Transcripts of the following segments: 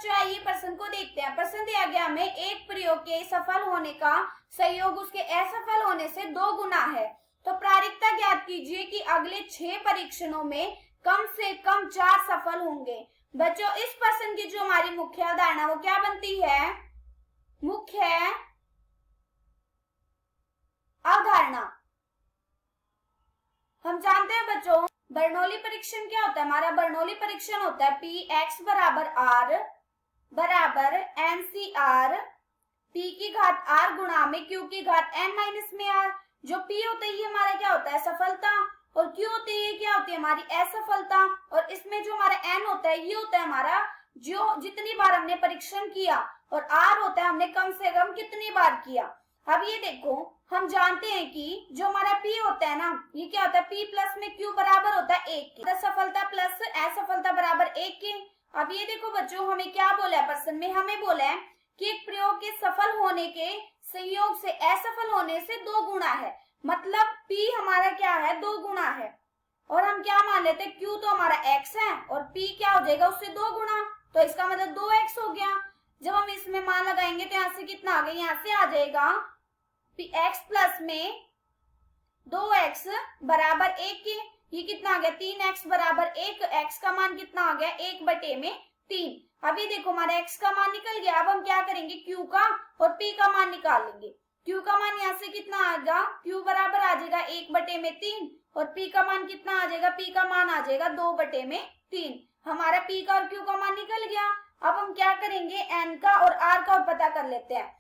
बच्चों आइए प्रश्न को देखते हैं। प्रश्न दिया गया हमें एक प्रयोग के सफल होने का संयोग उसके असफल होने से 2 गुना है। तो प्रायिकता ज्ञात कीजिए कि अगले 6 परीक्षणों में कम से कम 4 सफल होंगे। बच्चों इस प्रश्न की जो हमारी मुख्य अवधारणा वो क्या बनती है? मुख्य अवधारणा हम जानते हैं बच्चों बर्नौली परीक्षण क्या होता है? हमारा बर्नौली परीक्षण होता है पी एक्स बराबर आर बराबर एन सी आर पी की घात आर गुणा में क्यू की घात एन माइनस में आर। जो पी होता है ये हमारा क्या होता है? सफलता, और क्यू होती है क्या होती है? हमारी असफलता। और इसमें जो हमारा एन होता है ये होता है हमारा जो जितनी बार हमने परीक्षण किया, और आर होता है हमने कम से कम कितनी बार किया। अब ये देखो हम जानते हैं कि जो हमारा P होता है ना ये क्या होता है? P प्लस में Q बराबर होता है 1 के। सफलता प्लस असफलता बराबर 1 के। अब ये देखो बच्चों हमें क्या बोला है प्रश्न में? हमें बोला है कि एक प्रयोग के सफल होने के संयोग से असफल होने से 2 गुना है। मतलब P हमारा क्या है? 2 गुना है। और हम क्या मान लेते हैं? Q तो हमारा x है और P क्या हो जाएगा? उससे 2 गुना, तो इसका मतलब 2x हो गया। जब हम इसमें मान लगाएंगे तो यहाँ से कितना आ गया? यहाँ से आ जाएगा x प्लस में 2x बराबर 1 के। ये कितना आ गया? 3x बराबर 1। x का मान कितना आ गया? 1 बटे में 3। अभी देखो हमारा x का मान निकल गया। अब हम क्या करेंगे? q का और p का मान निकाल लेंगे। q का मान यहाँ से कितना आएगा? q बराबर आ जाएगा 1 बटे में 3 और p का मान कितना आ जाएगा? p का मान आ जाएगा 2 बटे में 3। हमारा p का और q का मान निकल गया। अब हम क्या करेंगे? n का और r का पता कर लेते हैं।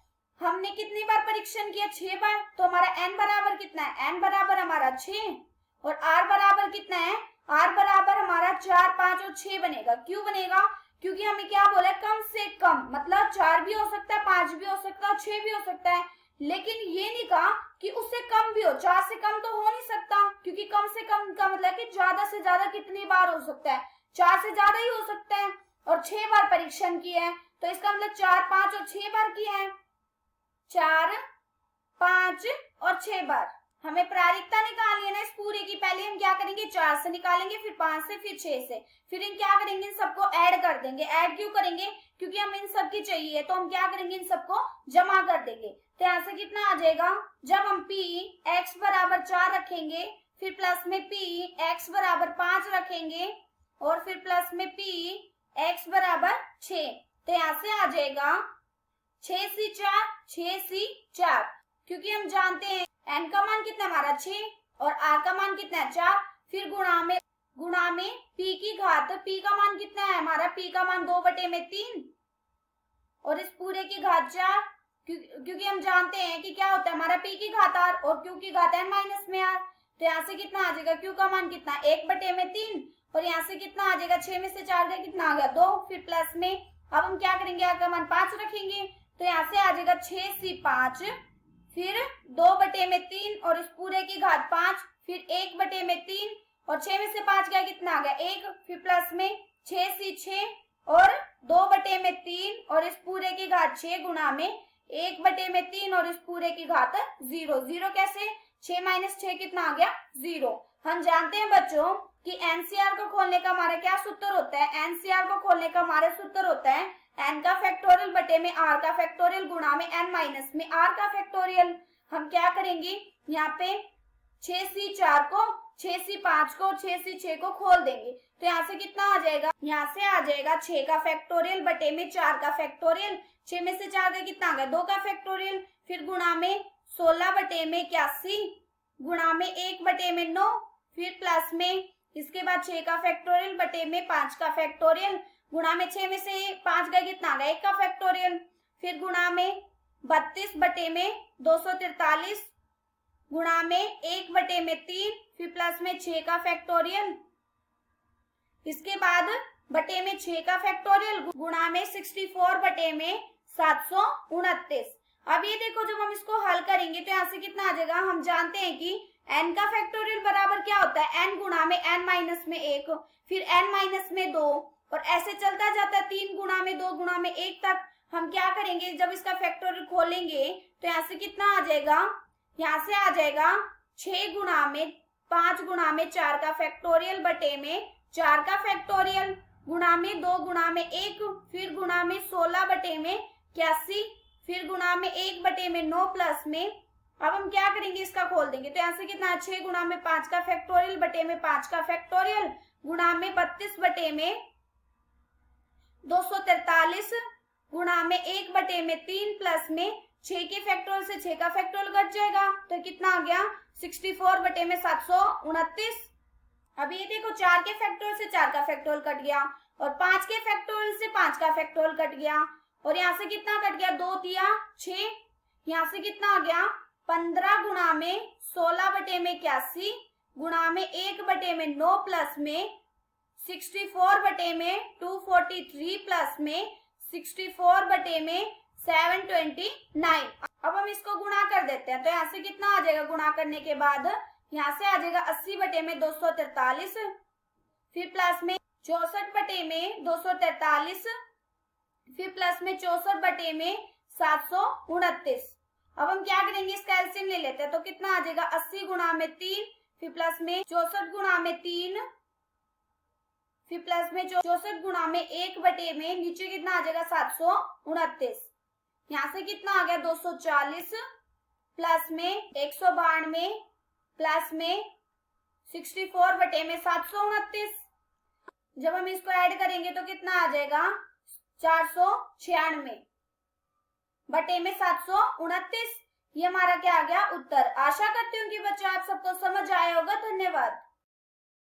हमने कितनी बार परीक्षण किया? 6 बार। तो हमारा n बराबर कितना है? n बराबर हमारा 6 और r बराबर कितना है? r बराबर हमारा 4, 5 और 6 बनेगा। क्यों बनेगा? क्योंकि हमें क्या बोला है? कम से कम, मतलब 4 भी हो सकता है, 5 भी हो सकता है, 6 भी हो सकता है, लेकिन ये नहीं कहा कि उससे कम भी हो। 4 से कम तो हो नहीं सकता, क्योंकि कम से कम का मतलब कि ज्यादा से ज्यादा कितनी बार हो सकता है? 4 से ज्यादा ही हो सकता है। और 6 बार परीक्षण किए हैं तो इसका मतलब 4, 5 और 6 बार किए हैं। 4, 5 और 6 बार हमें प्रायिकता निकालनी है ना इस पूरे की। पहले हम क्या करेंगे? 4 से निकालेंगे, फिर 5 से, फिर 6 से, फिर इन क्या करेंगे? इन सबको ऐड कर देंगे। ऐड क्यों करेंगे? क्योंकि हम इन सब की चाहिए, तो हम क्या करेंगे? इन सबको जमा कर देंगे। तो यहाँ से कितना आ जाएगा? जब हम p x बराबर 4 रखेंगे, फिर प्लस में p x बराबर 5 रखेंगे और फिर प्लस में p x बराबर 6, तो यहाँ से आ जाएगा 6 सी 4, 6 सी 4। क्योंकि हम जानते हैं n का मान कितना हमारा 6 और r का मान कितना है? 4। फिर गुणा में p की घात, p का मान कितना है हमारा? p का मान 2 बटे में 3 और इस पूरे की घात 4। क्योंकि हम जानते हैं कि क्या होता है हमारा p की घात r और q की घात n माइनस में r। तो यहाँ से कितना आ जाएगा? q का मान कितना? 1 बटे में 3 और यहाँ से कितना आ जाएगा? 6 में से 4 गया, कितना आ गया? 2। फिर प्लस में अब हम क्या करेंगे? r का मान 5 रखेंगे, तो यहाँ से आ जाएगा 6 सी 5, फिर 2 बटे में 3 और इस पूरे की घात 5, फिर 1 बटे में 3 और 6 में से 5 गया, कितना आ गया? 1। फिर प्लस में 6 सी 6 और 2 बटे में 3 और इस पूरे की घात 6 गुणा में 1 बटे में 3 और इस पूरे की घात 0। 0 कैसे? 6 माइनस 6 कितना आ गया? 0। हम जानते हैं बच्चों कि एनसीआर को खोलने का हमारा क्या सूत्र होता है? एनसीआर को खोलने का हमारा सूत्र होता है n का फैक्टोरियल बटे में r का फैक्टोरियल गुणा में n माइनस में r का फैक्टोरियल। हम क्या करेंगे? यहाँ पे 6 सी 4 को, 6 सी 5 को, 6 सी 6 को खोल देंगे, तो यहाँ से कितना आ जाएगा? यहाँ से आ जाएगा 6 का फैक्टोरियल बटे में 4 का फैक्टोरियल। 6 में से 4 का कितना आ गया? 2 का फैक्टोरियल। फिर गुणा में 16 बटे में 81 गुणा में 1 बटे में 9, फिर प्लस में इसके बाद 6 का फैक्टोरियल बटे में 5 का फैक्टोरियल गुणा में 6 में से 5 गया, कितना आ गया? 1 का फैक्टोरियल। फिर गुणा में 32 बटे में 243 गुणा में 1 बटे में 3, फिर प्लस में 6 का फैक्टोरियल, इसके बाद बटे में 6 का फैक्टोरियल गुणा में 64 बटे में 729। अब ये देखो जब हम इसको हल करेंगे तो यहाँ से कितना आ जाएगा? हम जानते हैं कि n का फैक्टोरियल बराबर क्या होता है? n गुणा में n माइनस में 1, फिर n माइनस में 2 और ऐसे चलता जाता है 3 गुणा में 2 गुणा में 1 तक। हम क्या करेंगे? जब इसका फैक्टोरियल खोलेंगे तो यहाँ से कितना आ जाएगा? यहाँ से आ जाएगा 6 गुणा में 5 गुणा में 4 का फैक्टोरियल बटे में 4 का फैक्टोरियल गुणा में 2 गुणा में 1, फिर गुणा में 16 बटे में 81, फिर गुणा में 1 बटे में 9 प्लस में, अब हम क्या करेंगे, इसका खोल देंगे। तो यहाँ से कितना 6 गुणा में 5 का फैक्टोरियल बटे में 5 का फैक्टोरियल गुणा में 32 बटे में 243 गुणा में 1 बटे में 3 प्लस में 6 के फैक्टोरियल से 6 का फैक्टोरियल घट जाएगा, तो कितना आ गया 64 बटे में 729। अब ये देखो 4 के फैक्टोरियल से 4 का फैक्टोरियल कट गया और 5 के फैक्टोरियल से 5 का फैक्टोरियल कट गया और यहाँ से कितना कट गया 2 तिया 6, यहाँ से कितना आ गया 15 गुणा में 16 बटे में 81 गुणा में 1 बटे में 9 प्लस में 64 बटे में 243 प्लस में 64 बटे में 729। अब हम इसको गुणा कर देते हैं, तो यहाँ से कितना आ जाएगा गुणा करने के बाद, यहाँ से आ जाएगा 80 बटे में 243, फिर प्लस में 64 बटे में 243, फिर प्लस में 64 बटे में 729। अब हम क्या करेंगे, इसका एलसीएम ले लेते हैं, तो कितना आ जाएगा 80 गुणा में 3, फिर प्लस में 64 गुणा में 3, फिर प्लस में 64 गुणा में 1 बटे में नीचे कितना आ जाएगा 729। यहाँ से कितना आ गया 240 प्लस में 192 प्लस में 64 बटे में 729। जब हम इसको ऐड करेंगे तो कितना आ जाएगा 496 बटे में 729। ये हमारा क्या आ गया उत्तर। आशा करती हूँ कि बच्चों आप सबको समझ आया होगा। धन्यवाद।